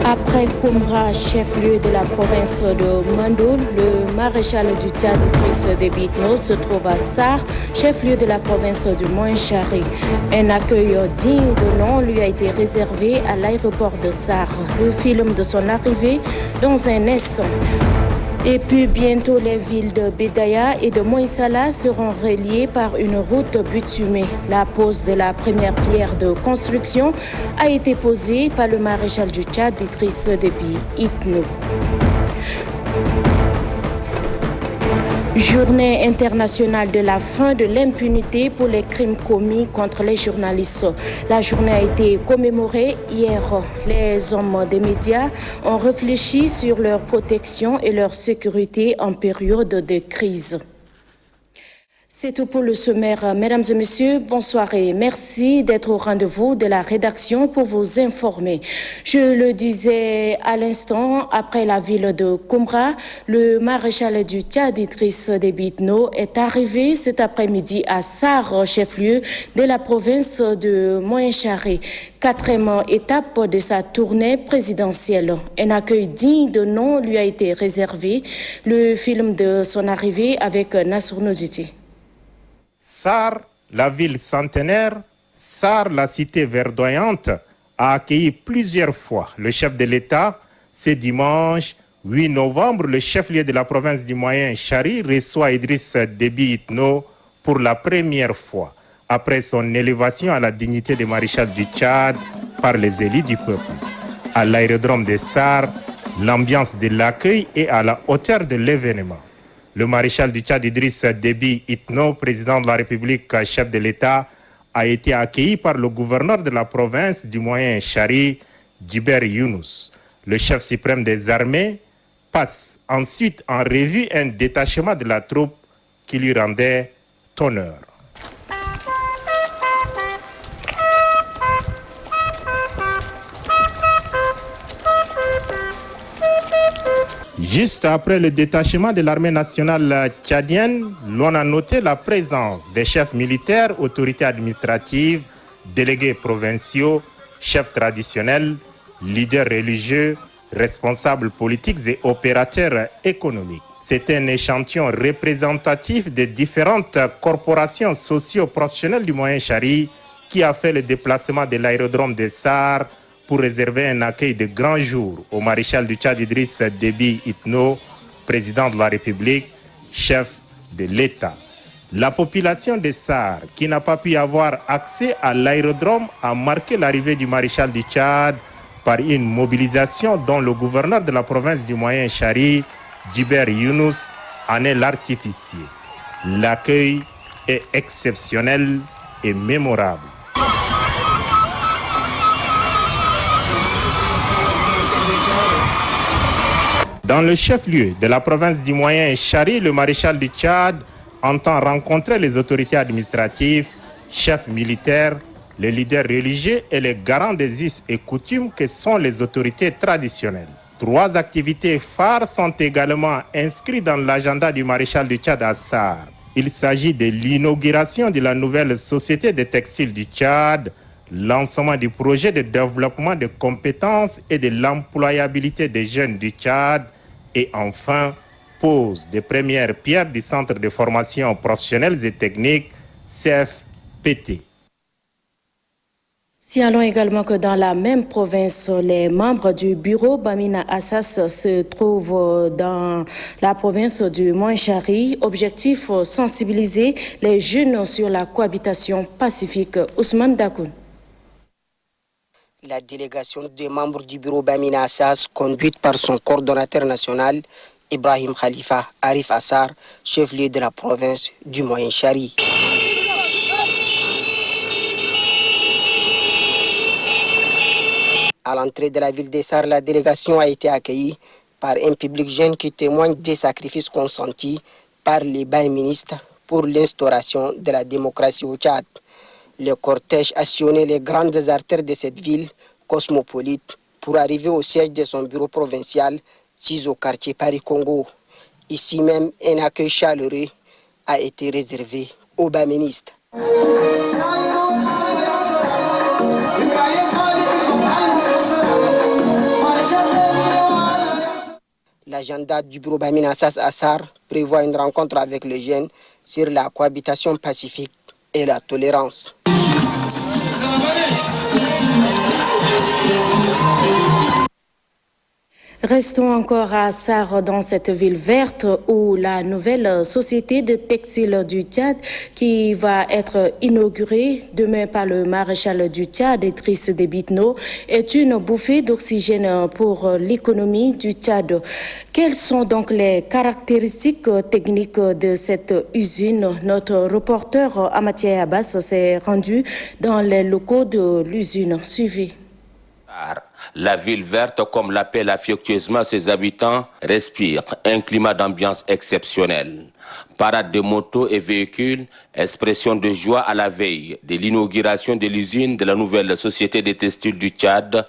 Après Koumra, chef-lieu de la province de Mandoul, le maréchal du Tchad Idriss Déby Itno se trouve à Sarr, chef-lieu de la province du Moyen-Chari. Un accueil digne de nom lui a été réservé à l'aéroport de Sarr. Le film de son arrivée dans un instant. Et puis bientôt les villes de Bédaya et de Moïsala seront reliées par une route bitumée. La pose de la première pierre de construction a été posée par le maréchal du Tchad Idriss Déby Itno. Journée internationale de la fin de l'impunité pour les crimes commis contre les journalistes. La journée a été commémorée hier. Les hommes des médias ont réfléchi sur leur protection et leur sécurité en période de crise. C'est tout pour le sommaire. Mesdames et messieurs, bonsoir et merci d'être au rendez-vous de la rédaction pour vous informer. Je le disais à l'instant, après la ville de Koumra, le maréchal du Tchad Idriss Déby Itno est arrivé cet après-midi à Sarr, chef-lieu de la province de Moyen-Chari. Quatrième étape de sa tournée présidentielle. Un accueil digne de nom lui a été réservé. Le film de son arrivée avec Nassour Nodjiti. Sarr, la ville centenaire, Sarr, la cité verdoyante, a accueilli plusieurs fois le chef de l'État. Ce dimanche 8 novembre, le chef-lieu de la province du Moyen-Chari reçoit Idriss Déby Itno pour la première fois, après son élévation à la dignité de maréchal du Tchad par les élus du peuple. À l'aérodrome de Sarr, l'ambiance de l'accueil est à la hauteur de l'événement. Le maréchal du Tchad Idriss Déby Itno, président de la République, chef de l'État, a été accueilli par le gouverneur de la province du Moyen-Chari, Djiber Younous. Le chef suprême des armées passe ensuite en revue un détachement de la troupe qui lui rendait honneur. Juste après le détachement de l'armée nationale tchadienne, l'on a noté la présence des chefs militaires, autorités administratives, délégués provinciaux, chefs traditionnels, leaders religieux, responsables politiques et opérateurs économiques. C'est un échantillon représentatif des différentes corporations socio-professionnelles du Moyen-Chari qui a fait le déplacement de l'aérodrome de Sarr pour réserver un accueil de grand jour au maréchal du Tchad Idriss Déby Itno, président de la République, chef de l'État. La population de Sarr, qui n'a pas pu avoir accès à l'aérodrome, a marqué l'arrivée du maréchal du Tchad par une mobilisation dont le gouverneur de la province du Moyen-Chari, Djiber Younous, en est l'artificier. L'accueil est exceptionnel et mémorable. Dans le chef-lieu de la province du Moyen-Chari, le maréchal du Tchad entend rencontrer les autorités administratives, chefs militaires, les leaders religieux et les garants des us et coutumes que sont les autorités traditionnelles. 3 activités phares sont également inscrites dans l'agenda du maréchal du Tchad à Sarr. Il s'agit de l'inauguration de la nouvelle société de textile du Tchad, lancement du projet de développement de compétences et de l'employabilité des jeunes du Tchad et enfin, pose des premières pierres du Centre de formation professionnelle et technique CFPT. Signalons également que dans la même province, les membres du bureau Bamina Assas se trouvent dans la province du Moyen-Chari. Objectif, sensibiliser les jeunes sur la cohabitation pacifique. Ousmane Dakoun. La délégation des membres du bureau Bamina Assas, conduite par son coordonnateur national, Ibrahim Khalifa Arif Assar, chef-lieu de la province du Moyen-Chari. À l'entrée de la ville d'Essar, la délégation a été accueillie par un public jeune qui témoigne des sacrifices consentis par les bains ministres pour l'instauration de la démocratie au Tchad. Le cortège a sillonné les grandes artères de cette ville cosmopolite pour arriver au siège de son bureau provincial, situé au quartier Paris-Congo. Ici même, un accueil chaleureux a été réservé aux bains ministres. L'agenda du bureau Baminassas Assar prévoit une rencontre avec les jeunes sur la cohabitation pacifique et la tolérance. Restons encore à Assar, dans cette ville verte où la nouvelle société de textile du Tchad qui va être inaugurée demain par le maréchal du Tchad, Idriss Déby Itno, est une bouffée d'oxygène pour l'économie du Tchad. Quelles sont donc les caractéristiques techniques de cette usine? Notre reporter Amathia Abbas s'est rendu dans les locaux de l'usine. Suivez. La ville verte, comme l'appellent affectueusement ses habitants, respire un climat d'ambiance exceptionnel. Parade de motos et véhicules, expression de joie à la veille de l'inauguration de l'usine de la nouvelle société des textiles du Tchad,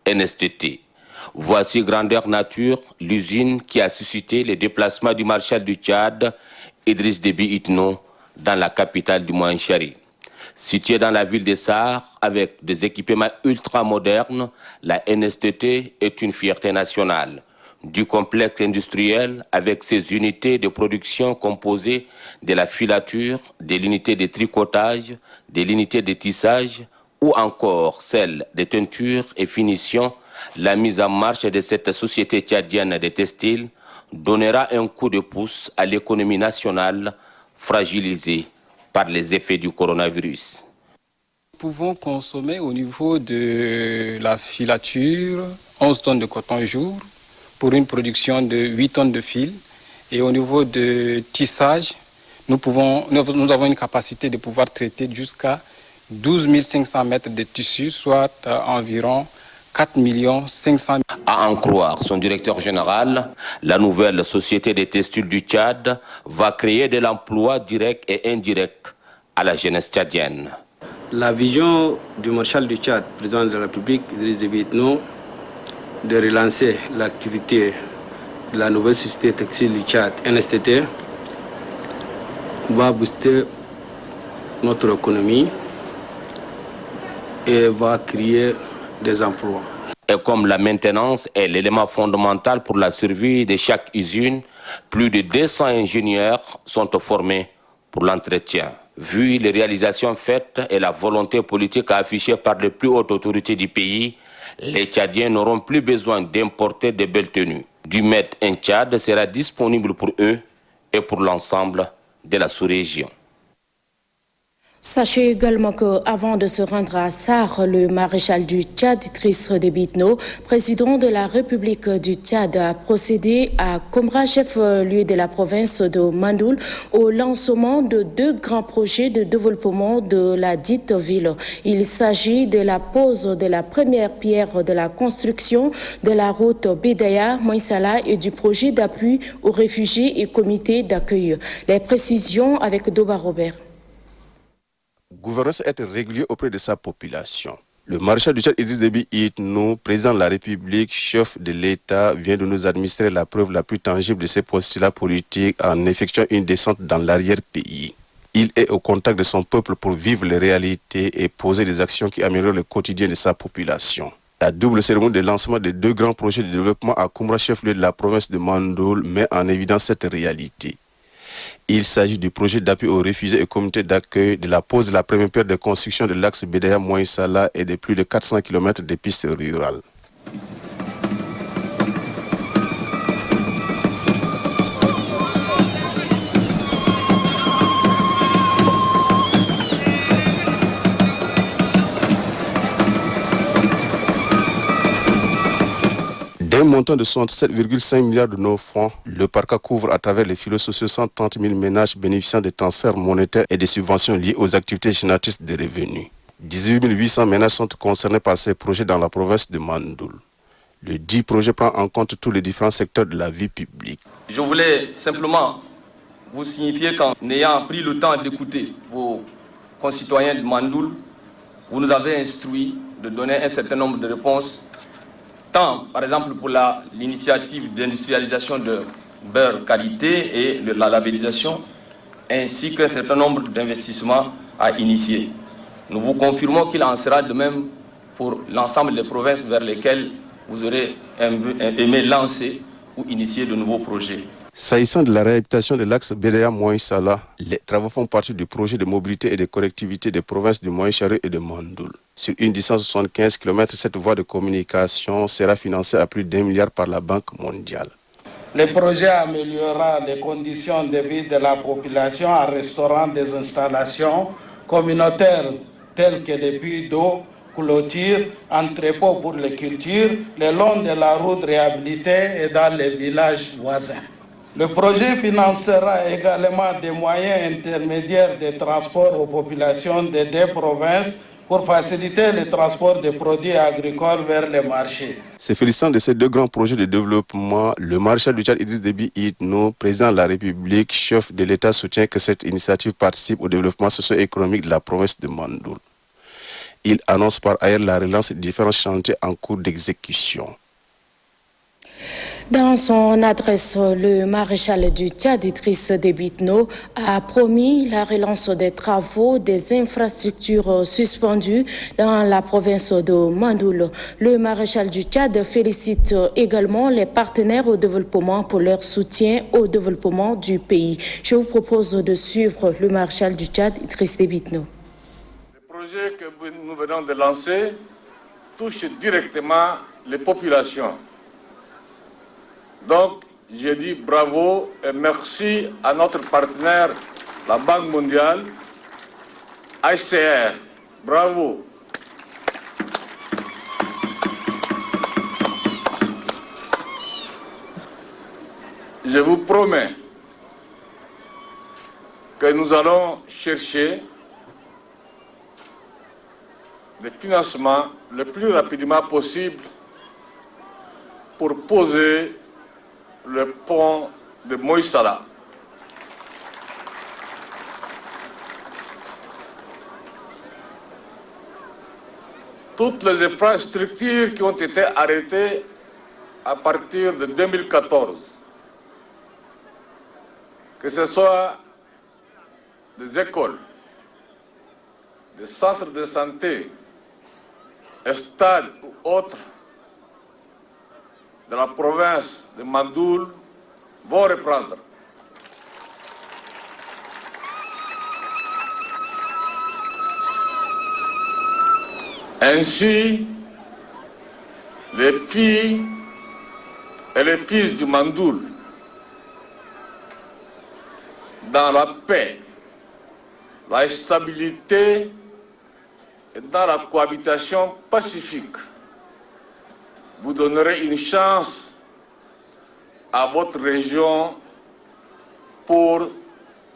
NSTT. Voici grandeur nature, l'usine qui a suscité les déplacements du maréchal du Tchad, Idriss Déby Itno, dans la capitale du Mouanchari. Située dans la ville d'Essar, avec des équipements ultra-modernes, la NSTT est une fierté nationale. Du complexe industriel, avec ses unités de production composées de la filature, de l'unité de tricotage, de l'unité de tissage, ou encore celle de teinture et finition, la mise en marche de cette société tchadienne de textiles donnera un coup de pouce à l'économie nationale fragilisée par les effets du coronavirus. Nous pouvons consommer au niveau de la filature 11 tonnes de coton jour pour une production de 8 tonnes de fil. Et au niveau de tissage, nous avons une capacité de pouvoir traiter jusqu'à 12 500 mètres de tissu, soit environ 4 500 000. À en croire son directeur général, la nouvelle société des textiles du Tchad va créer de l'emploi direct et indirect à la jeunesse tchadienne. La vision du maréchal du Tchad, président de la République, Idriss Déby Itno, de relancer l'activité de la nouvelle société textile du Tchad, NSTT, va booster notre économie et va créer des emplois. Et comme la maintenance est l'élément fondamental pour la survie de chaque usine, plus de 200 ingénieurs sont formés pour l'entretien. Vu les réalisations faites et la volonté politique affichée par les plus hautes autorités du pays, les Tchadiens n'auront plus besoin d'importer de belles tenues. Du Made in Tchad sera disponible pour eux et pour l'ensemble de la sous-région. Sachez également qu'avant de se rendre à Assar, le maréchal du Tchad, Idriss Déby Itno, président de la République du Tchad, a procédé à Komra, chef-lieu de la province de Mandoul, au lancement de 2 grands projets de développement de la dite ville. Il s'agit de la pose de la première pierre de la construction de la route Bédaya-Moïsala et du projet d'appui aux réfugiés et comités d'accueil. Les précisions avec Doba Robert. Gouvernance être régulier auprès de sa population. Le maréchal du Tchad Idriss Déby Itno, président de la République, chef de l'État, vient de nous administrer la preuve la plus tangible de ses postulats politiques en effectuant une descente dans l'arrière-pays. Il est au contact de son peuple pour vivre les réalités et poser des actions qui améliorent le quotidien de sa population. La double cérémonie de lancement des 2 grands projets de développement à Koumra, chef-lieu de la province de Mandoul, met en évidence cette réalité. Il s'agit du projet d'appui aux réfugiés et comités d'accueil, de la pose de la première pierre de construction de l'axe Bédaya-Moïsala et de plus de 400 km de pistes rurales. D'un montant de 67,5 milliards de nos francs, le PARCA couvre à travers les filets sociaux 130 000 ménages bénéficiant des transferts monétaires et des subventions liées aux activités génératrices de revenus. 18 800 ménages sont concernés par ces projets dans la province de Mandoul. Le dit projet prend en compte tous les différents secteurs de la vie publique. Je voulais simplement vous signifier qu'en ayant pris le temps d'écouter vos concitoyens de Mandoul, vous nous avez instruit de donner un certain nombre de réponses, tant par exemple pour l'initiative d'industrialisation de beurre qualité et la labellisation, ainsi qu'un certain nombre d'investissements à initier. Nous vous confirmons qu'il en sera de même pour l'ensemble des provinces vers lesquelles vous aurez aimé lancer ou initier de nouveaux projets. S'agissant de la réhabilitation de l'axe Bédéa-Moïsala, les travaux font partie du projet de mobilité et de connectivité des provinces du Moïchari et de Mandoul. Sur une distance de 75 km, cette voie de communication sera financée à plus d'1 milliard par la Banque mondiale. Le projet améliorera les conditions de vie de la population en restaurant des installations communautaires telles que les puits d'eau, clôtures, entrepôts pour les cultures, le long de la route réhabilitée et dans les villages voisins. Le projet financera également des moyens intermédiaires de transport aux populations des deux provinces pour faciliter le transport des produits agricoles vers les marchés. Se félicitant de ces deux grands projets de développement, le maréchal du Tchad Idriss Déby Itno, président de la République, chef de l'État, soutient que cette initiative participe au développement socio-économique de la province de Mandoul. Il annonce par ailleurs la relance de différents chantiers en cours d'exécution. Dans son adresse, le maréchal du Tchad, Idriss Déby Itno, a promis la relance des travaux des infrastructures suspendues dans la province de Mandoul. Le maréchal du Tchad félicite également les partenaires au développement pour leur soutien au développement du pays. Je vous propose de suivre le maréchal du Tchad, Idriss Déby Itno. Le projet que nous venons de lancer touche directement les populations. Donc, je dis bravo et merci à notre partenaire, la Banque mondiale, HCR. Bravo. Je vous promets que nous allons chercher des financements le plus rapidement possible pour poser le pont de Moïsala. Toutes les infrastructures qui ont été arrêtées à partir de 2014, que ce soit des écoles, des centres de santé, des stades ou autres, de la province de Mandoul vont reprendre. Ainsi, les filles et les fils du Mandoul, dans la paix, la stabilité et dans la cohabitation pacifique, vous donnerez une chance à votre région pour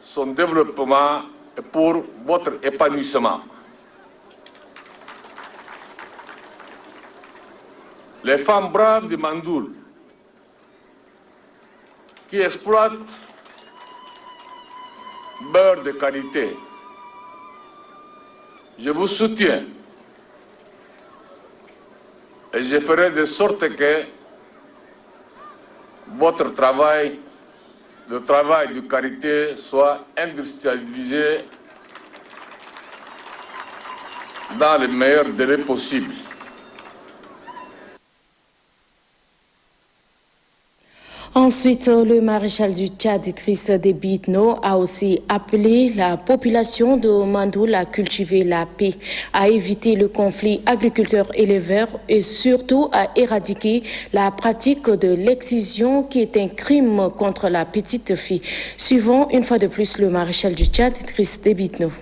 son développement et pour votre épanouissement. Les femmes braves de Mandoul qui exploitent beurre de qualité, je vous soutiens. Et je ferai de sorte que votre travail, le travail de qualité, soit industrialisé dans les meilleurs délais possibles. Ensuite, le maréchal du Tchad, Idriss Déby Itno, a aussi appelé la population de Mandoul à cultiver la paix, à éviter le conflit agriculteur-éleveur et surtout à éradiquer la pratique de l'excision qui est un crime contre la petite fille. Suivons une fois de plus le maréchal du Tchad, Idriss Déby Itno.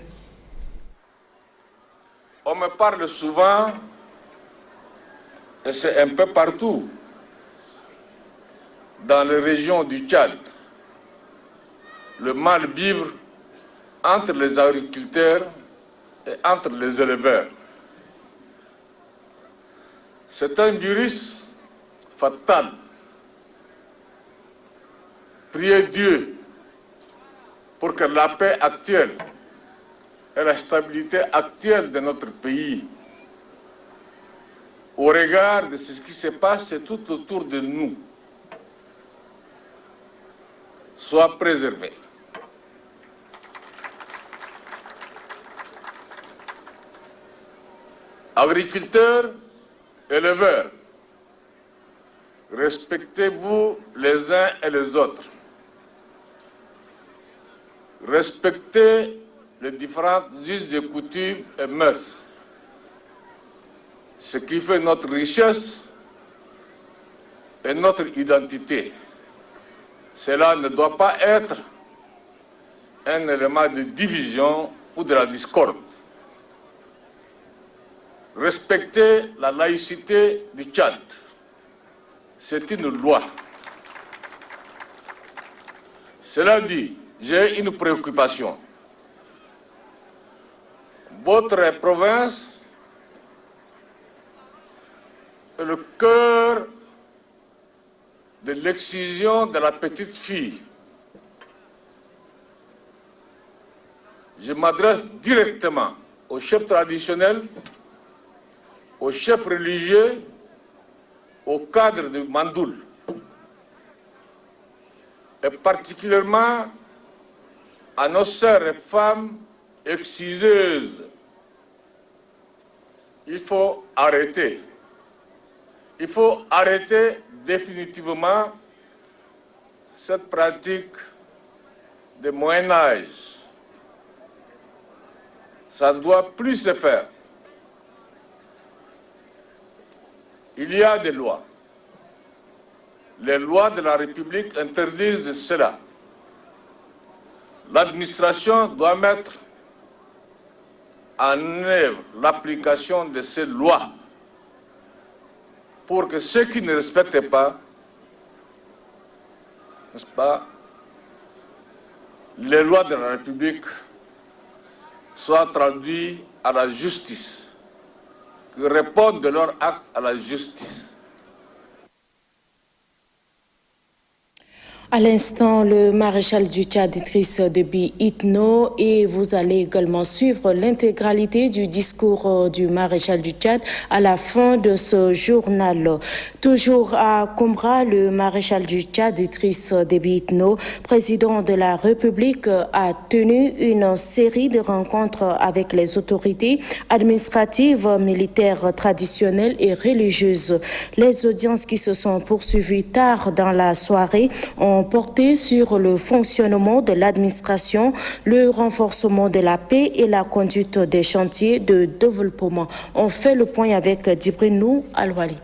On me parle souvent, et c'est un peu partout, dans les régions du Tchad, le mal-vivre entre les agriculteurs et entre les éleveurs. C'est un virus fatal. Priez Dieu pour que la paix actuelle et la stabilité actuelle de notre pays, au regard de ce qui se passe tout autour de nous, soit préservée. Agriculteurs, éleveurs, respectez-vous les uns et les autres. Respectez les différentes us et coutumes et mœurs. Ce qui fait notre richesse et notre identité. Cela ne doit pas être un élément de division ou de la discorde. Respectez la laïcité du Tchad. C'est une loi. Cela dit, j'ai une préoccupation. Votre province est le cœur de l'excision de la petite fille. Je m'adresse directement aux chefs traditionnels, aux chefs religieux, aux cadres de Mandoul, et particulièrement à nos sœurs et femmes exciseuses. Il faut arrêter. Il faut arrêter définitivement cette pratique de Moyen-Âge. Ça ne doit plus se faire. Il y a des lois. Les lois de la République interdisent cela. L'administration doit mettre en œuvre l'application de ces lois pour que ceux qui ne respectent pas, n'est-ce pas, les lois de la République soient traduits à la justice, qui répondent de leur acte à la justice. À l'instant, le maréchal du Tchad Idriss Déby Itno, et vous allez également suivre l'intégralité du discours du maréchal du Tchad à la fin de ce journal. Toujours à Koumra, le maréchal du Tchad Idriss Déby Itno, président de la République, a tenu une série de rencontres avec les autorités administratives, militaires, traditionnelles et religieuses. Les audiences qui se sont poursuivies tard dans la soirée ont porté sur le fonctionnement de l'administration, le renforcement de la paix et la conduite des chantiers de développement. On fait le point avec Djibrinou Alwali.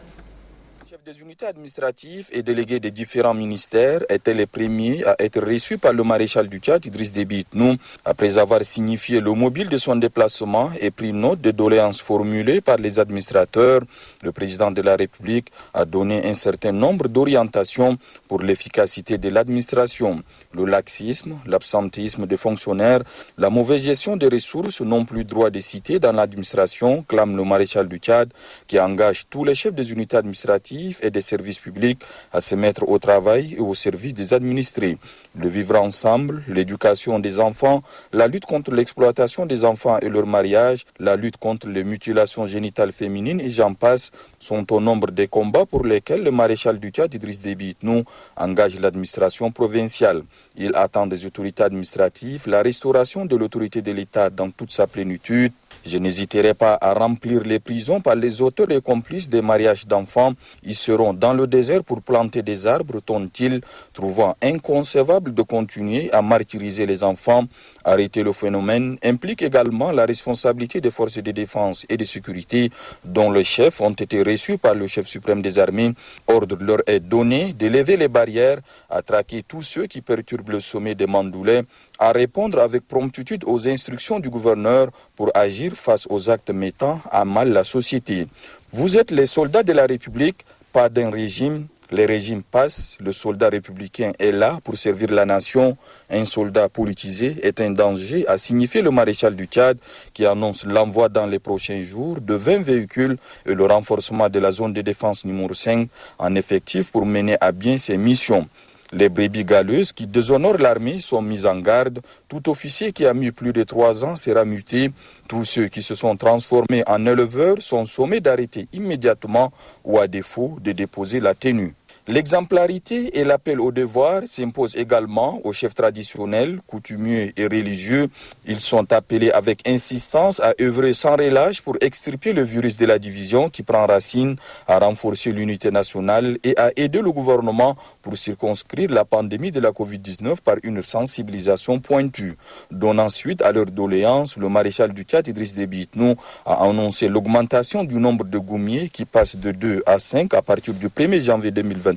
Des unités administratives et délégués des différents ministères étaient les premiers à être reçus par le maréchal du Tchad, Idriss Déby Itno, après avoir signifié le mobile de son déplacement et pris note des doléances formulées par les administrateurs. Le président de la République a donné un certain nombre d'orientations pour l'efficacité de l'administration. Le laxisme, l'absentéisme des fonctionnaires, la mauvaise gestion des ressources n'ont plus droit de citer dans l'administration, clame le maréchal du Tchad, qui engage tous les chefs des unités administratives et des services publics à se mettre au travail et au service des administrés. Le vivre ensemble, l'éducation des enfants, la lutte contre l'exploitation des enfants et leur mariage, la lutte contre les mutilations génitales féminines et j'en passe sont au nombre des combats pour lesquels le maréchal du Tchad, Idriss Déby Itno, engage l'administration provinciale. Il attend des autorités administratives la restauration de l'autorité de l'État dans toute sa plénitude. Je n'hésiterai pas à remplir les prisons par les auteurs et complices des mariages d'enfants. Ils seront dans le désert pour planter des arbres, tonne-t-il, trouvant inconcevable de continuer à martyriser les enfants. Arrêter le phénomène implique également la responsabilité des forces de défense et de sécurité dont les chefs ont été reçus par le chef suprême des armées. Ordre leur est donné de lever les barrières, à traquer tous ceux qui perturbent le sommet des Mandoulais, à répondre avec promptitude aux instructions du gouverneur pour agir face aux actes mettant à mal la société. Vous êtes les soldats de la République, pas d'un régime. Les régimes passent, le soldat républicain est là pour servir la nation. Un soldat politisé est un danger, a signifié le maréchal du Tchad qui annonce l'envoi dans les prochains jours de 20 véhicules et le renforcement de la zone de défense numéro 5 en effectif pour mener à bien ses missions. Les brebis galeuses qui déshonorent l'armée sont mises en garde. Tout officier qui a mis plus de 3 ans sera muté. Tous ceux qui se sont transformés en éleveurs sont sommés d'arrêter immédiatement ou à défaut de déposer la tenue. L'exemplarité et l'appel au devoir s'imposent également aux chefs traditionnels, coutumiers et religieux. Ils sont appelés avec insistance à œuvrer sans relâche pour extirper le virus de la division qui prend racine, à renforcer l'unité nationale et à aider le gouvernement pour circonscrire la pandémie de la Covid-19 par une sensibilisation pointue. Donnant suite à leur doléance, le maréchal du Tchad, Idriss Déby Itno, a annoncé l'augmentation du nombre de goumiers qui passe de 2 à 5 à partir du 1er janvier 2021.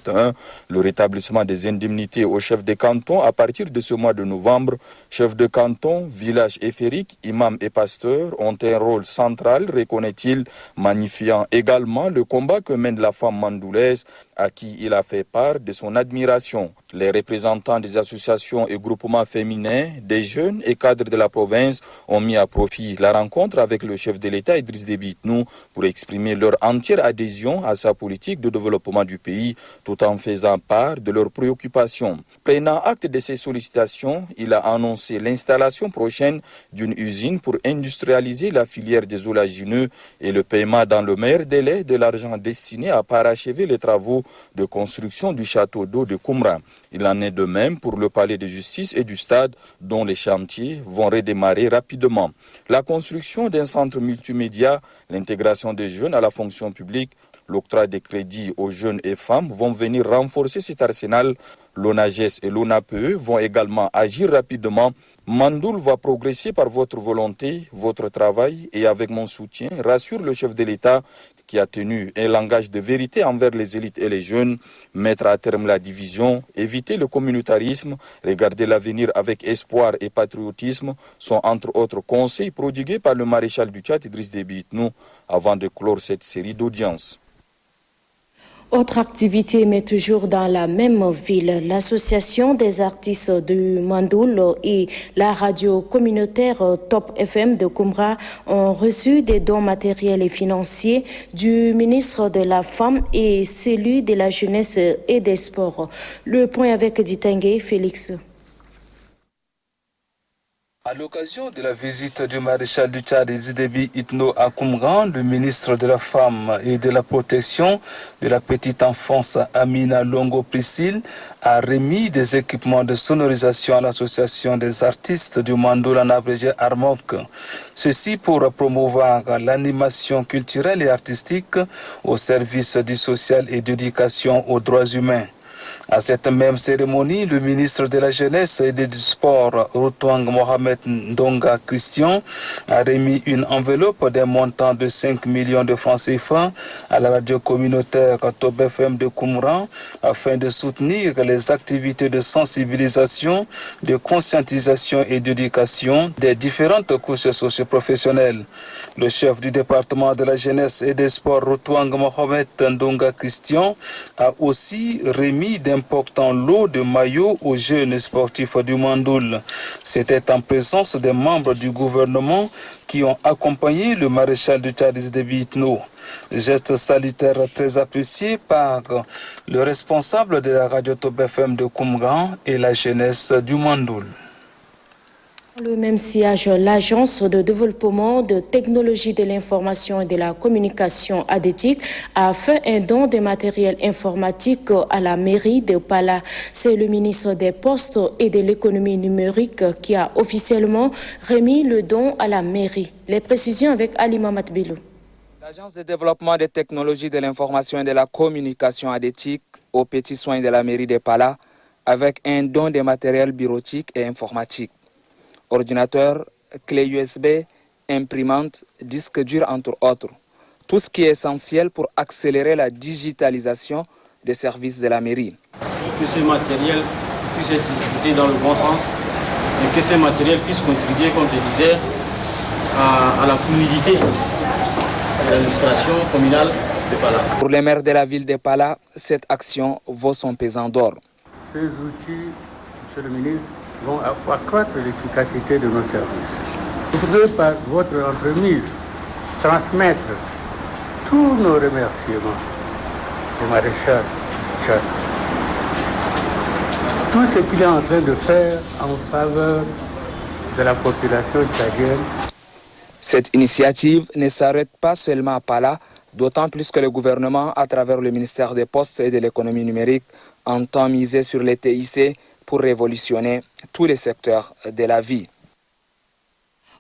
Le rétablissement des indemnités aux chefs de canton à partir de ce mois de novembre. Chefs de canton, villages éphériques, imams et pasteurs ont un rôle central, reconnaît-il, magnifiant également le combat que mène la femme mandoulaise à qui il a fait part de son admiration. Les représentants des associations et groupements féminins, des jeunes et cadres de la province ont mis à profit la rencontre avec le chef de l'État Idriss Déby Itno pour exprimer leur entière adhésion à sa politique de développement du pays tout en faisant part de leurs préoccupations. Prenant acte de ces sollicitations, il a annoncé l'installation prochaine d'une usine pour industrialiser la filière des oléagineux et le paiement dans le meilleur délai de l'argent destiné à parachever les travaux de construction du château d'eau de Koumra. Il en est de même pour le palais de justice et du stade dont les chantiers vont redémarrer rapidement. La construction d'un centre multimédia, l'intégration des jeunes à la fonction publique, l'octroi des crédits aux jeunes et femmes vont venir renforcer cet arsenal. L'ONAGES et l'ONAPE vont également agir rapidement. Mandoul va progresser par votre volonté, votre travail et avec mon soutien, rassure le chef de l'État qui a tenu un langage de vérité envers les élites et les jeunes, mettre à terme la division, éviter le communautarisme, regarder l'avenir avec espoir et patriotisme sont entre autres conseils prodigués par le maréchal du Tchad Idriss Déby Itno avant de clore cette série d'audiences. Autre activité, mais toujours dans la même ville, l'association des artistes du Mandoul et la radio communautaire Top FM de Koumra ont reçu des dons matériels et financiers du ministre de la Femme et celui de la Jeunesse et des Sports. Le point avec Ditingue, Félix. À l'occasion de la visite du maréchal du Tchad Idriss Déby Itno à Koumran, le ministre de la Femme et de la Protection de la Petite Enfance Amina Longo Priscille a remis des équipements de sonorisation à l'association des artistes du Mandoul en abrégé Armok. Ceci pour promouvoir l'animation culturelle et artistique au service du social et d'éducation aux droits humains. À cette même cérémonie, le ministre de la Jeunesse et du Sport, Routouang Mohamed Ndonga Christian, a remis une enveloppe d'un montant de 5 millions de francs CFA à la radio communautaire Top FM de Koumran afin de soutenir les activités de sensibilisation, de conscientisation et d'éducation des différentes couches socio-professionnelles. Le chef du département de la Jeunesse et des Sports, Routouang Mohamed Ndonga Christian, a aussi remis d'importants lots de maillots aux jeunes sportifs du Mandoul. C'était en présence des membres du gouvernement qui ont accompagné le maréchal du Tchad Idriss Déby Itno. Geste salutaire très apprécié par le responsable de la radio Top FM de Koumran et la jeunesse du Mandoul. Le même sillage, l'Agence de développement de technologie de l'information et de la communication ADETIC a fait un don de matériel informatique à la mairie de Pala. C'est le ministre des Postes et de l'économie numérique qui a officiellement remis le don à la mairie. Les précisions avec Ali Mamat Bilou. L'Agence de développement des technologies de l'information et de la communication ADETIC aux petits soins de la mairie de Pala avec un don de matériel bureautique et informatique. Ordinateur, clé USB, imprimante, disque dur entre autres. Tout ce qui est essentiel pour accélérer la digitalisation des services de la mairie. Que ce matériel puisse être utilisé dans le bon sens et que ce matériel puisse contribuer, comme je disais, à la fluidité de l'administration communale de Pala. Pour les maires de la ville de Pala, cette action vaut son pesant d'or. Ces outils, monsieur le ministre, vont accroître l'efficacité de nos services. Vous voudrez par votre entremise transmettre tous nos remerciements au maréchal du Tchad. Tout ce qu'il est en train de faire en faveur de la population tchadienne. Cette initiative ne s'arrête pas seulement à Pala, d'autant plus que le gouvernement, à travers le ministère des Postes et de l'économie numérique, entend miser sur les TIC pour révolutionner tous les secteurs de la vie.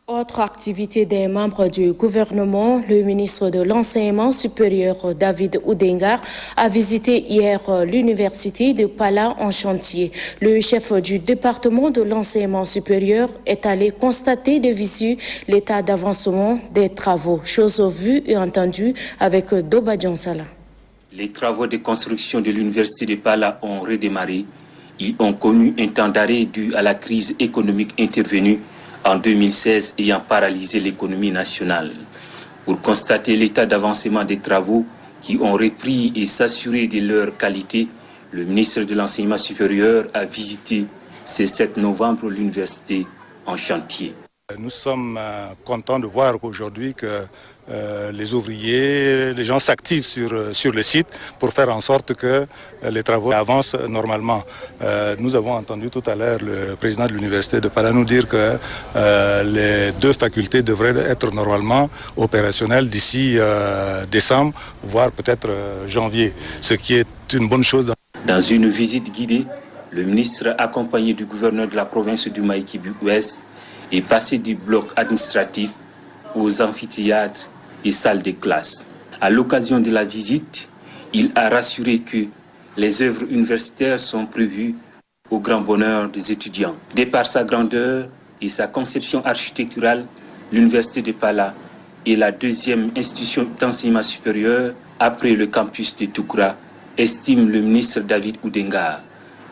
Autre activité des membres du gouvernement, le ministre de l'Enseignement supérieur David Oudengar a visité hier l'université de Pala en chantier. Le chef du département de l'enseignement supérieur est allé constater de visu l'état d'avancement des travaux. Chose vue et entendue avec Doba Djansala. Les travaux de construction de l'université de Pala ont redémarré. Ils ont connu un temps d'arrêt dû à la crise économique intervenue en 2016 ayant paralysé l'économie nationale. Pour constater l'état d'avancement des travaux qui ont repris et s'assurer de leur qualité, le ministre de l'Enseignement supérieur a visité ce 7 novembre l'université en chantier. Nous sommes contents de voir qu'aujourd'hui que les ouvriers, les gens s'activent sur le site pour faire en sorte que les travaux avancent normalement. Nous avons entendu tout à l'heure le président de l'université de Pala nous dire que les deux facultés devraient être normalement opérationnelles d'ici décembre, voire peut-être janvier, ce qui est une bonne chose. Dans une visite guidée, le ministre accompagné du gouverneur de la province du Maïkibu-Ouest est passé du bloc administratif aux amphithéâtres et salles de classe. À l'occasion de la visite, il a rassuré que les œuvres universitaires sont prévues au grand bonheur des étudiants. De par sa grandeur et sa conception architecturale, l'université de Pala est la deuxième institution d'enseignement supérieur après le campus de Toukra, estime le ministre David Oudengar.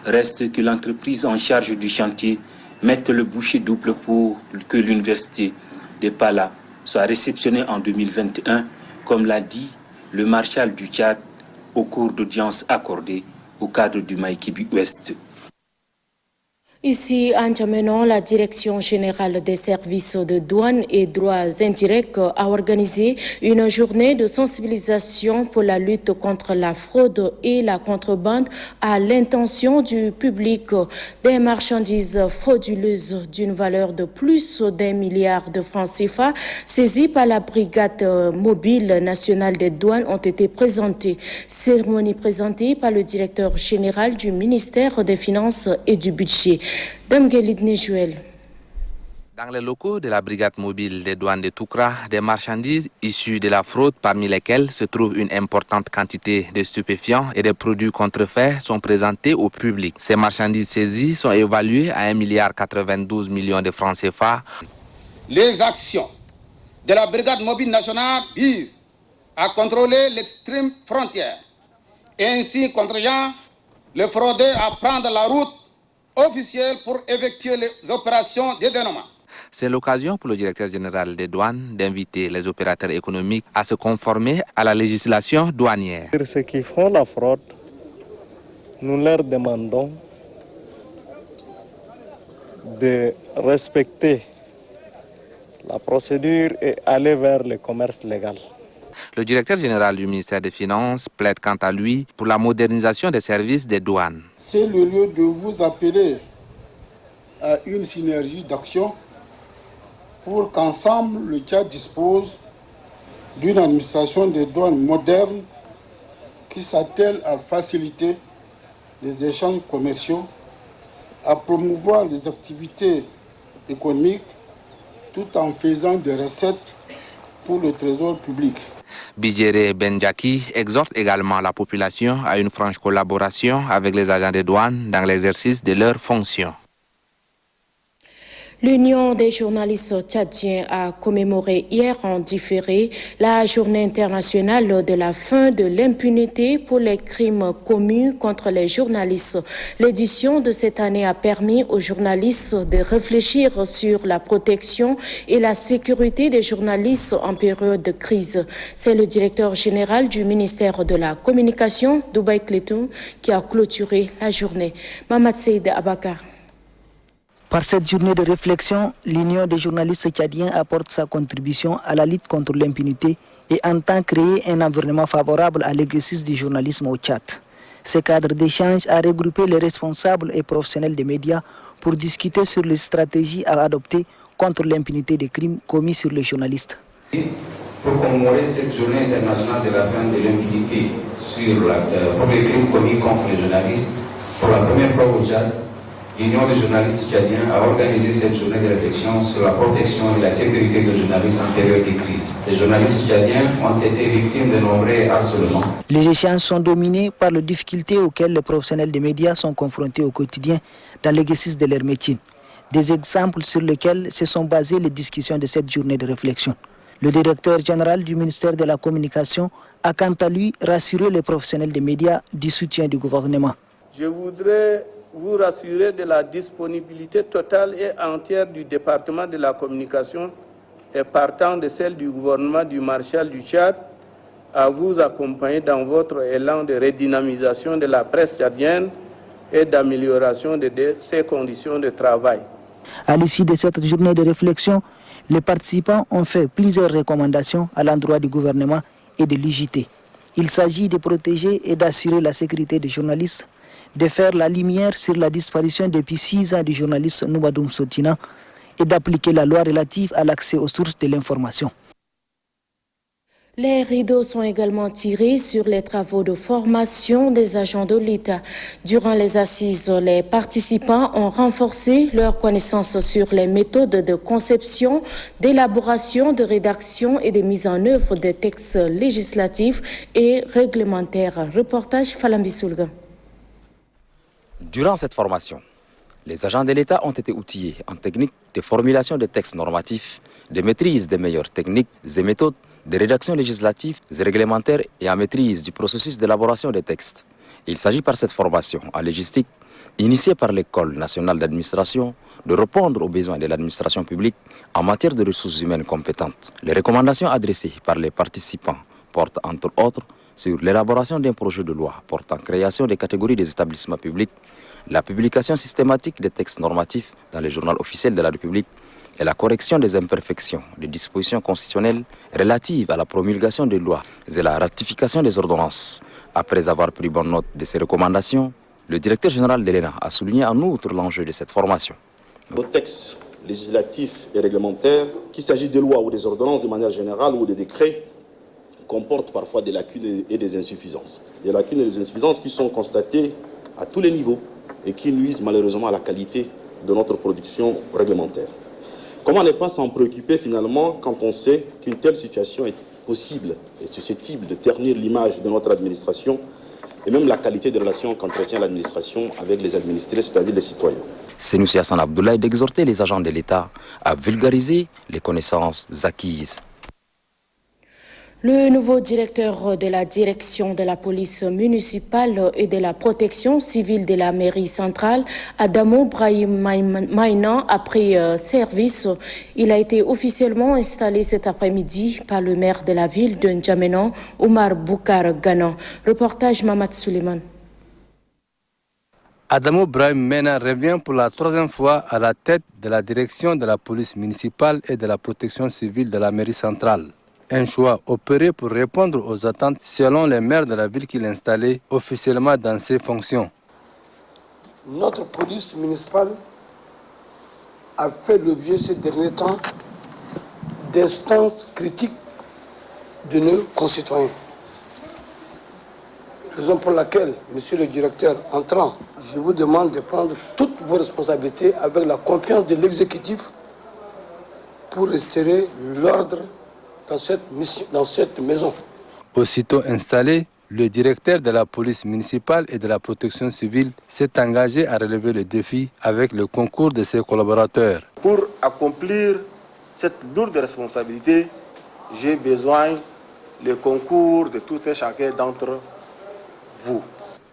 Reste que l'entreprise en charge du chantier mette le bouchée double pour que l'université de Pala soit réceptionnée en 2021, comme l'a dit le maréchal du Tchad au cours d'audience accordée au cadre du Maïkibu-Ouest. Ici, à N'Djamena, la Direction générale des services de douane et droits indirects a organisé une journée de sensibilisation pour la lutte contre la fraude et la contrebande à l'intention du public. Des marchandises frauduleuses d'une valeur de plus d'1 milliard de francs CFA saisies par la brigade mobile nationale des douanes ont été présentées. Cérémonie présentée par le directeur général du ministère des Finances et du Budget. Dans les locaux de la brigade mobile des douanes de Toukra, des marchandises issues de la fraude, parmi lesquelles se trouve une importante quantité de stupéfiants et des produits contrefaits, sont présentés au public. Ces marchandises saisies sont évaluées à 1,92 milliard de francs CFA. Les actions de la brigade mobile nationale visent à contrôler l'extrême frontière et ainsi contraignant les fraudeurs à prendre la route officielle pour effectuer les opérations d'événement. C'est l'occasion pour le directeur général des douanes d'inviter les opérateurs économiques à se conformer à la législation douanière. Ceux qui font la fraude, nous leur demandons de respecter la procédure et aller vers le commerce légal. Le directeur général du ministère des Finances plaide quant à lui pour la modernisation des services des douanes. C'est le lieu de vous appeler à une synergie d'action pour qu'ensemble le Tchad dispose d'une administration des douanes moderne qui s'attelle à faciliter les échanges commerciaux, à promouvoir les activités économiques tout en faisant des recettes pour le trésor public. Bidjere Benjaki exhorte également la population à une franche collaboration avec les agents des douanes dans l'exercice de leurs fonctions. L'Union des journalistes tchadiens a commémoré hier en différé la journée internationale de la fin de l'impunité pour les crimes commis contre les journalistes. L'édition de cette année a permis aux journalistes de réfléchir sur la protection et la sécurité des journalistes en période de crise. C'est le directeur général du ministère de la Communication, Dubaï Cléton, qui a clôturé la journée. Mamad Seyd Abakar. Par cette journée de réflexion, l'Union des journalistes tchadiens apporte sa contribution à la lutte contre l'impunité et entend créer un environnement favorable à l'exercice du journalisme au Tchad. Ce cadre d'échange a regroupé les responsables et professionnels des médias pour discuter sur les stratégies à adopter contre l'impunité des crimes commis sur les journalistes. Pour commémorer cette journée internationale de la fin de l'impunité pour les crimes commis contre les journalistes, pour la première fois au Tchad, l'Union des journalistes tchadiens a organisé cette journée de réflexion sur la protection et la sécurité des journalistes en période de crise. Les journalistes tchadiens ont été victimes de nombreux harcèlements. Les échanges sont dominés par les difficultés auxquelles les professionnels des médias sont confrontés au quotidien dans l'exercice de leur métier. Des exemples sur lesquels se sont basées les discussions de cette journée de réflexion. Le directeur général du ministère de la Communication a quant à lui rassuré les professionnels des médias du soutien du gouvernement. Je voudrais vous rassurer de la disponibilité totale et entière du département de la communication et partant de celle du gouvernement du Maréchal du Tchad à vous accompagner dans votre élan de redynamisation de la presse tchadienne et d'amélioration de ses conditions de travail. À l'issue de cette journée de réflexion, les participants ont fait plusieurs recommandations à l'endroit du gouvernement et de l'UJT. Il s'agit de protéger et d'assurer la sécurité des journalistes, de faire la lumière sur la disparition depuis 6 ans du journaliste Noubadoum Sotina et d'appliquer la loi relative à l'accès aux sources de l'information. Les rideaux sont également tirés sur les travaux de formation des agents de l'État. Durant les assises, les participants ont renforcé leurs connaissances sur les méthodes de conception, d'élaboration, de rédaction et de mise en œuvre des textes législatifs et réglementaires. Reportage Falambi Soulga. Durant cette formation, les agents de l'État ont été outillés en technique de formulation de textes normatifs, de maîtrise des meilleures techniques et méthodes, de rédaction législative et réglementaire et en maîtrise du processus d'élaboration des textes. Il s'agit par cette formation en légistique, initiée par l'École nationale d'administration, de répondre aux besoins de l'administration publique en matière de ressources humaines compétentes. Les recommandations adressées par les participants portent entre autres sur l'élaboration d'un projet de loi portant création des catégories des établissements publics, la publication systématique des textes normatifs dans les journaux officiels de la République et la correction des imperfections des dispositions constitutionnelles relatives à la promulgation des lois et la ratification des ordonnances. Après avoir pris bonne note de ces recommandations, le directeur général de l'ENA a souligné en outre l'enjeu de cette formation. Nos textes législatifs et réglementaires, qu'il s'agisse des lois ou des ordonnances de manière générale ou des décrets, comportent parfois des lacunes et des insuffisances. Des lacunes et des insuffisances qui sont constatées à tous les niveaux et qui nuisent malheureusement à la qualité de notre production réglementaire. Comment ne pas s'en préoccuper finalement quand on sait qu'une telle situation est possible et susceptible de ternir l'image de notre administration et même la qualité des relations qu'entretient l'administration avec les administrés, c'est-à-dire les citoyens. Sénoussi Hassan Abdoulaye d'exhorter les agents de l'État à vulgariser les connaissances acquises. Le nouveau directeur de la direction de la police municipale et de la protection civile de la mairie centrale, Adamo Brahim Maïnan, a pris service. Il a été officiellement installé cet après-midi par le maire de la ville de N'Djamena, Omar Boukar Ghanan. Reportage Mamad Suleiman. Adamo Brahim Maïnan revient pour la 3e fois à la tête de la direction de la police municipale et de la protection civile de la mairie centrale. Un choix opéré pour répondre aux attentes selon les maires de la ville qu'il installait officiellement dans ses fonctions. Notre police municipale a fait l'objet ces derniers temps d'instances critiques de nos concitoyens. Raison pour laquelle, monsieur le directeur entrant, je vous demande de prendre toutes vos responsabilités avec la confiance de l'exécutif pour restaurer l'ordre dans cette maison. Aussitôt installé, le directeur de la police municipale et de la protection civile s'est engagé à relever le défi avec le concours de ses collaborateurs. Pour accomplir cette lourde responsabilité, j'ai besoin du concours de tout et chacun d'entre vous.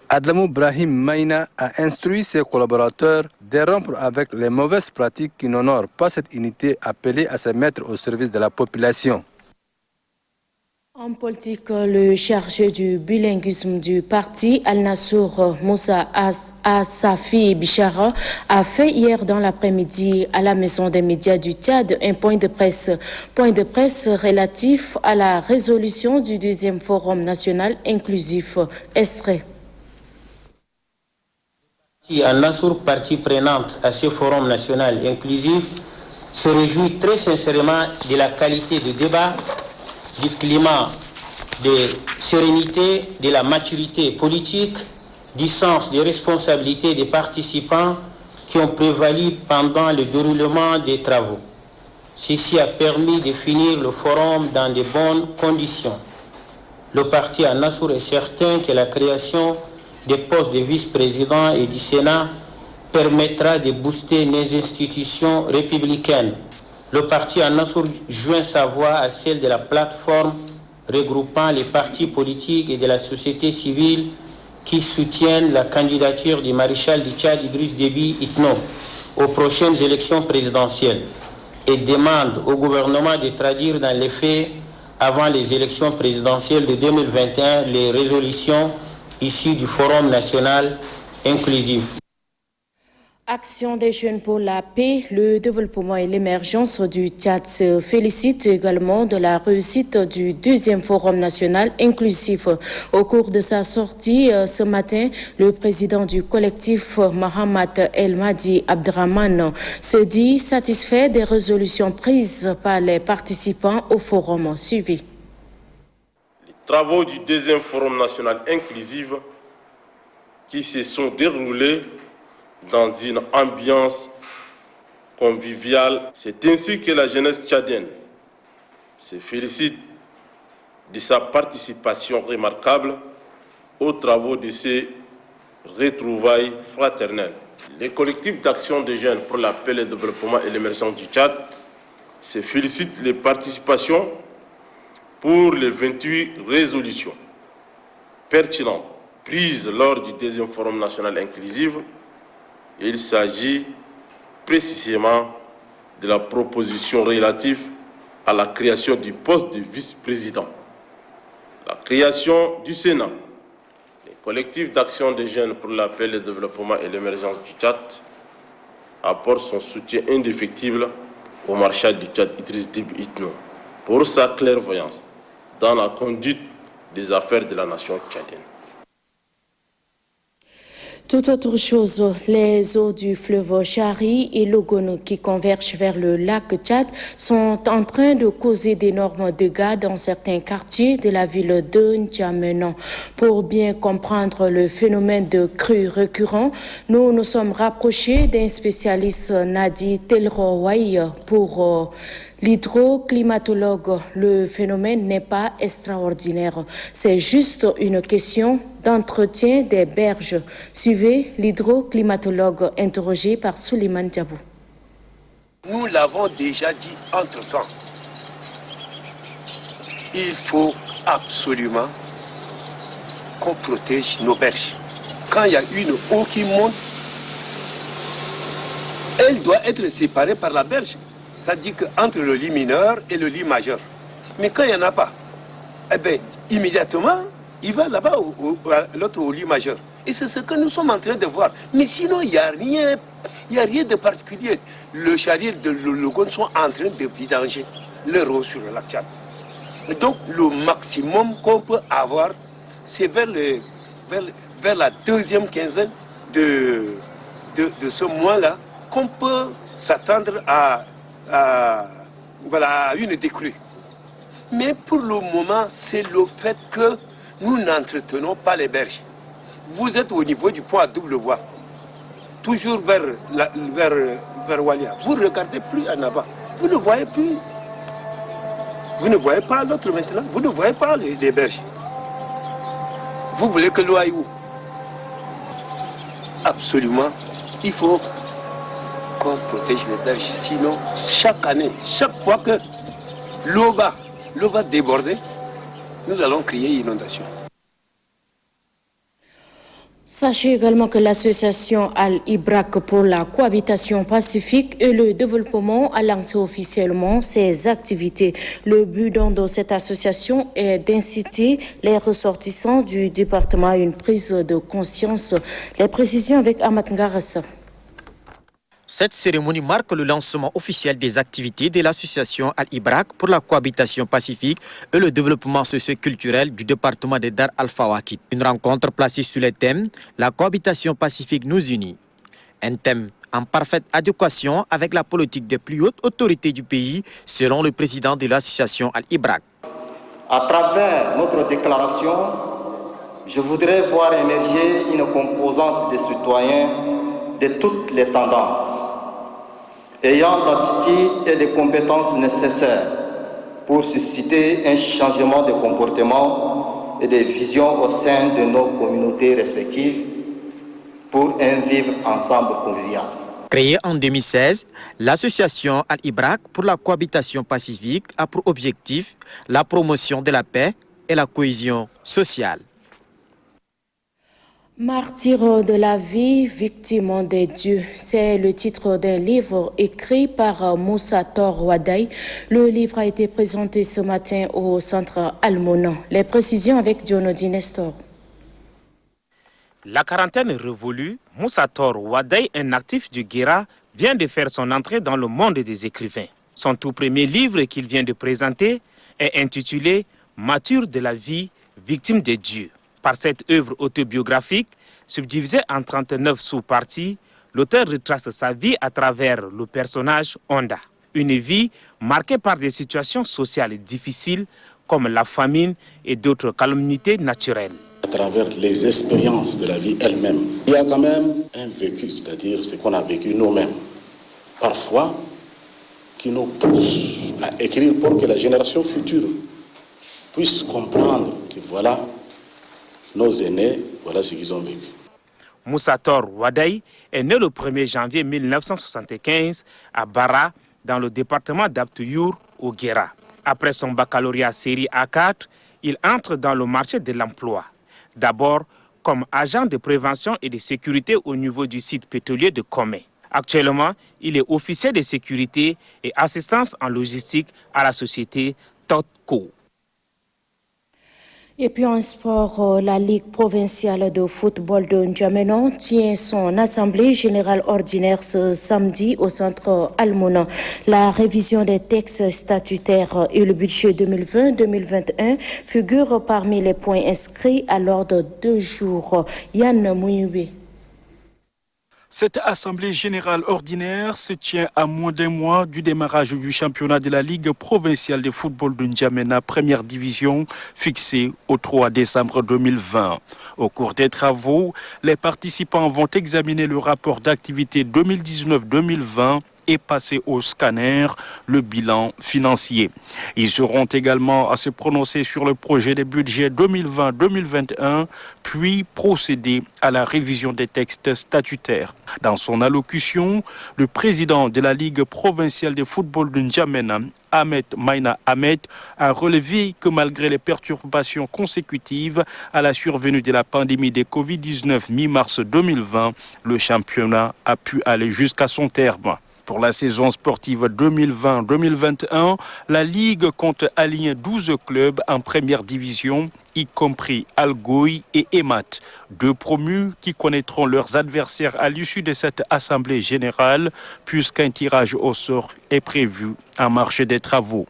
Adlamou Brahim Maïna a instruit ses collaborateurs de rompre avec les mauvaises pratiques qui n'honorent pas cette unité appelée à se mettre au service de la population. En politique, le chargé du bilinguisme du parti, Al-Nassour Moussa Assafi Bichara, a fait hier dans l'après-midi à la Maison des médias du Tchad un point de presse relatif à la résolution du 2e Forum national inclusif. Extrait. Al-Nassour, partie prenante à ce forum national inclusif, se réjouit très sincèrement de la qualité de débat, du climat de sérénité, de la maturité politique, du sens des responsabilités des participants qui ont prévalu pendant le déroulement des travaux. Ceci a permis de finir le forum dans de bonnes conditions. Le parti Al-Nassour est certain que la création des postes de vice-président et du Sénat permettra de booster les institutions républicaines. Le parti Al-Nassour joint sa voix à celle de la plateforme regroupant les partis politiques et de la société civile qui soutiennent la candidature du maréchal du Tchad Idriss Déby Itno aux prochaines élections présidentielles et demande au gouvernement de traduire dans les faits avant les élections présidentielles de 2021 les résolutions issues du Forum national inclusif. Action des jeunes pour la paix, le développement et l'émergence du Tchad se félicite également de la réussite du 2e Forum national inclusif. Au cours de sa sortie ce matin, le président du collectif Mohamed El Mahdi Abdraman se dit satisfait des résolutions prises par les participants au forum suivi. Les travaux du 2e Forum national inclusif qui se sont déroulés dans une ambiance conviviale. C'est ainsi que la jeunesse tchadienne se félicite de sa participation remarquable aux travaux de ces retrouvailles fraternelles. Les collectifs d'action des jeunes pour la paix, le développement et l'émergence du Tchad se félicitent de participation pour les 28 résolutions pertinentes prises lors du 2e Forum national inclusif. Il s'agit précisément de la proposition relative à la création du poste de vice-président, la création du Sénat, les collectifs d'action des jeunes pour la paix, le développement et l'émergence du Tchad apportent son soutien indéfectible au maréchal du Tchad Idriss Déby Itno pour sa clairvoyance dans la conduite des affaires de la nation tchadienne. Tout autre chose, les eaux du fleuve Chari et l'Ogono qui convergent vers le lac Tchad sont en train de causer d'énormes dégâts dans certains quartiers de la ville de N'Djamena. Pour bien comprendre le phénomène de crues récurrent, nous nous sommes rapprochés d'un spécialiste, Nadi Telrowaï, pour l'hydroclimatologue. Le phénomène n'est pas extraordinaire, c'est juste une question d'entretien des berges. Suivez l'hydroclimatologue interrogé par Souleymane Diabou. Nous l'avons déjà dit entre-temps. Il faut absolument qu'on protège nos berges. Quand il y a une eau qui monte, elle doit être séparée par la berge. C'est-à-dire qu'entre le lit mineur et le lit majeur. Mais quand il n'y en a pas, eh bien, immédiatement, il va là-bas, l'autre au lit majeur. Et c'est ce que nous sommes en train de voir. Mais sinon, il n'y a rien de particulier. Le Chari et le Logone sont en train de vidanger leur eau sur le lac Tchad. Donc, le maximum qu'on peut avoir, c'est vers la 2e quinzaine de ce mois-là qu'on peut s'attendre à une décrue. Mais pour le moment, c'est le fait que nous n'entretenons pas les berges. Vous êtes au niveau du pont à double voie, toujours vers Walia. Vous ne regardez plus en avant. Vous ne voyez plus. Vous ne voyez pas l'autre maintenant. Vous ne voyez pas les berges. Vous voulez que l'eau aille où? Absolument, il faut qu'on protège les berges. Sinon, chaque année, chaque fois que l'eau va déborder, nous allons créer inondation. Sachez également que l'association Al-Ibrak pour la cohabitation pacifique et le développement a lancé officiellement ses activités. Le but de cette association est d'inciter les ressortissants du département à une prise de conscience. Les précisions avec Ahmad Ngarassa. Cette cérémonie marque le lancement officiel des activités de l'association Al-Ibrak pour la cohabitation pacifique et le développement socio-culturel du département de Dar al-Fawakit. Une rencontre placée sur le thème « La cohabitation pacifique nous unit ». Un thème en parfaite adéquation avec la politique des plus hautes autorités du pays, selon le président de l'association Al-Ibrak. À travers notre déclaration, je voudrais voir émerger une composante des citoyens de toutes les tendances, ayant l'attitude et les compétences nécessaires pour susciter un changement de comportement et de vision au sein de nos communautés respectives pour un vivre ensemble convivial. Créée en 2016, l'association Al-Ibrak pour la cohabitation pacifique a pour objectif la promotion de la paix et la cohésion sociale. Martyr de la vie, victime des dieux, c'est le titre d'un livre écrit par Moussa Tor Wadaï. Le livre a été présenté ce matin au centre Al-Mona. Les précisions avec Dionodi Nestor. La quarantaine révolue, Moussa Tor Wadaï, un actif du Guéra, vient de faire son entrée dans le monde des écrivains. Son tout premier livre qu'il vient de présenter est intitulé « Martyr de la vie, victime des dieux ». Par cette œuvre autobiographique, subdivisée en 39 sous-parties, l'auteur retrace sa vie à travers le personnage Onda. Une vie marquée par des situations sociales difficiles comme la famine et d'autres calamités naturelles. À travers les expériences de la vie elle-même, il y a quand même un vécu, c'est-à-dire ce qu'on a vécu nous-mêmes. Parfois, qui nous pousse à écrire pour que la génération future puisse comprendre que voilà, nos aînés, voilà ce qu'ils ont vécu. Moussa Tor Wadaï est né le 1er janvier 1975 à Bara, dans le département d'Abtouyour, au Guéra. Après son baccalauréat série A4, il entre dans le marché de l'emploi. D'abord comme agent de prévention et de sécurité au niveau du site pétrolier de Komé. Actuellement, il est officier de sécurité et assistance en logistique à la société Totco. Et puis en sport, la Ligue provinciale de football de N'Djamena tient son assemblée générale ordinaire ce samedi au centre Al-Mona. La révision des textes statutaires et le budget 2020-2021 figurent parmi les points inscrits à l'ordre de jour. Yann Mouyoué. Cette assemblée générale ordinaire se tient à moins d'un mois du démarrage du championnat de la Ligue provinciale de football de N'Djamena, première division, fixé au 3 décembre 2020. Au cours des travaux, les participants vont examiner le rapport d'activité 2019-2020 et passer au scanner le bilan financier. Ils seront également à se prononcer sur le projet de budget 2020-2021, puis procéder à la révision des textes statutaires. Dans son allocution, le président de la Ligue provinciale de football de N'Djamena, Ahmed Maïna Ahmed, a relevé que malgré les perturbations consécutives à la survenue de la pandémie de Covid-19 mi-mars 2020, le championnat a pu aller jusqu'à son terme. Pour la saison sportive 2020-2021, la Ligue compte aligner 12 clubs en première division, y compris Algoï et Emat, deux promus qui connaîtront leurs adversaires à l'issue de cette assemblée générale, puisqu'un tirage au sort est prévu en marge des travaux.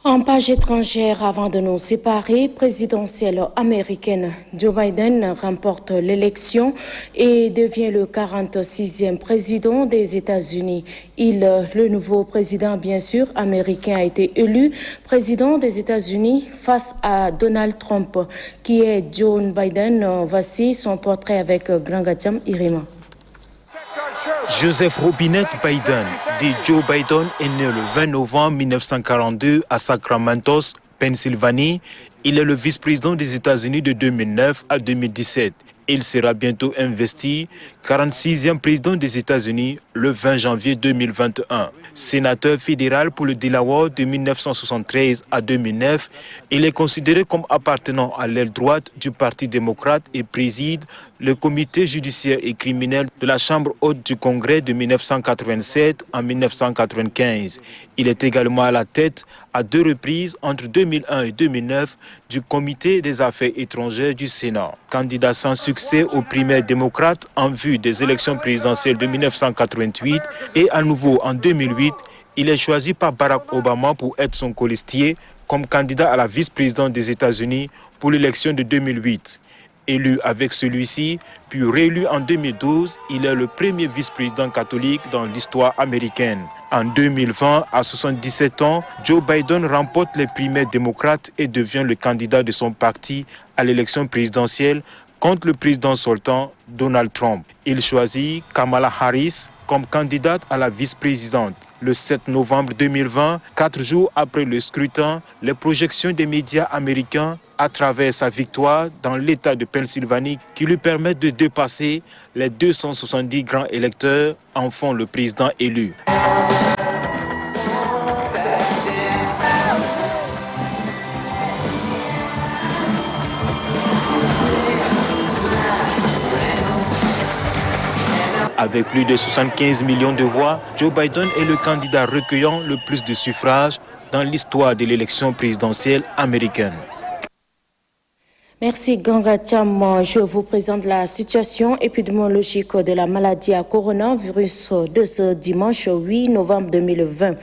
En page étrangère, avant de nous séparer, présidentielle américaine, Joe Biden remporte l'élection et devient le 46e président des États-Unis. Le nouveau président, bien sûr, américain, a été élu président des États-Unis face à Donald Trump, qui est Joe Biden. Voici son portrait avec Grangatiam Irima. Joseph Robinette Biden, dit Joe Biden, est né le 20 novembre 1942 à Sacramento, Pennsylvanie, il est le vice-président des États-Unis de 2009 à 2017. Il sera bientôt investi 46e président des États-Unis le 20 janvier 2021. Sénateur fédéral pour le Delaware de 1973 à 2009, il est considéré comme appartenant à l'aile droite du Parti démocrate et préside le comité judiciaire et criminel de la Chambre haute du Congrès de 1987 à 1995. Il est également à la tête à 2 reprises entre 2001 et 2009 du comité des affaires étrangères du Sénat. Candidat sans succès aux primaires démocrates en vue des élections présidentielles de 1988 et à nouveau en 2008, il est choisi par Barack Obama pour être son colistier comme candidat à la vice-présidente des États-Unis pour l'élection de 2008. Élu avec celui-ci, puis réélu en 2012, il est le premier vice-président catholique dans l'histoire américaine. En 2020, à 77 ans, Joe Biden remporte les primaires démocrates et devient le candidat de son parti à l'élection présidentielle contre le président sortant Donald Trump. Il choisit Kamala Harris comme candidate à la vice-présidente. Le 7 novembre 2020, 4 jours après le scrutin, les projections des médias américains à travers sa victoire dans l'État de Pennsylvanie qui lui permettent de dépasser les 270 grands électeurs en font le président élu. Avec plus de 75 millions de voix, Joe Biden est le candidat recueillant le plus de suffrages dans l'histoire de l'élection présidentielle américaine. Merci Ganga Thiam. Je vous présente la situation épidémiologique de la maladie à coronavirus de ce dimanche 8 novembre 2020.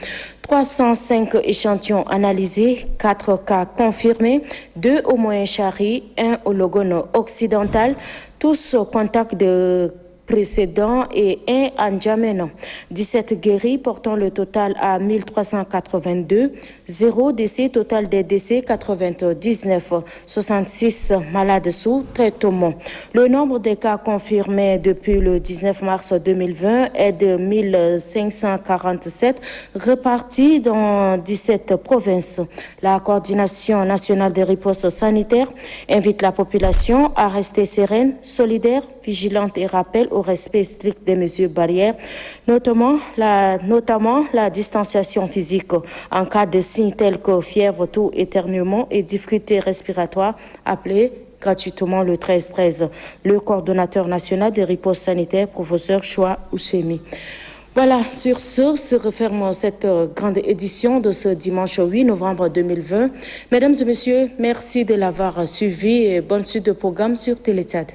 305 échantillons analysés, 4 cas confirmés, 2 au Moyen-Chari, 1 au Logone occidental, tous au contact de précédent et 1 à N'Djamena. 17 guéris portant le total à 1382, 0 décès, total des décès 99, 66 malades sous traitement. Le nombre de cas confirmés depuis le 19 mars 2020 est de 1547 répartis dans 17 provinces. La coordination nationale des ripostes sanitaires invite la population à rester sereine, solidaire, vigilante et rappelle au respect strict des mesures barrières, notamment la distanciation physique. En cas de signes tels que fièvre, toux, éternuement et difficultés respiratoires, appelez gratuitement le 1313. Le coordonnateur national des ripostes sanitaires, professeur Choua Oussemi. Voilà, sur ce se referme cette grande édition de ce dimanche 8 novembre 2020. Mesdames et messieurs, merci de l'avoir suivi et bonne suite de programme sur Télé Tchad.